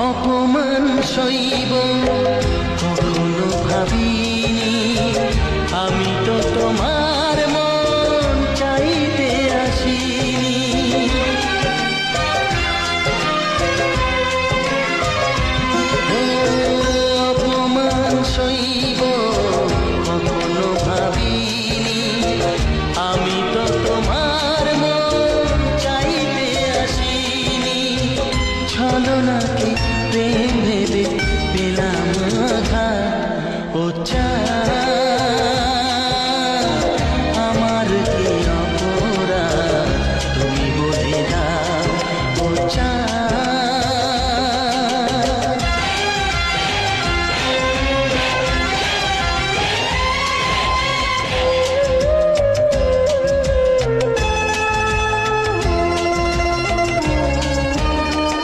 অপমান সইব কখনো ভাবিনি, আমি তো তোমার মন চাইতে আসিনি। অপমান সইব কখনো ভাবিনি, আমি তো তোমার মন চাইতে আসিনি। ছলনাকে প্রেম ভেবে পেলাম আঘাত, ও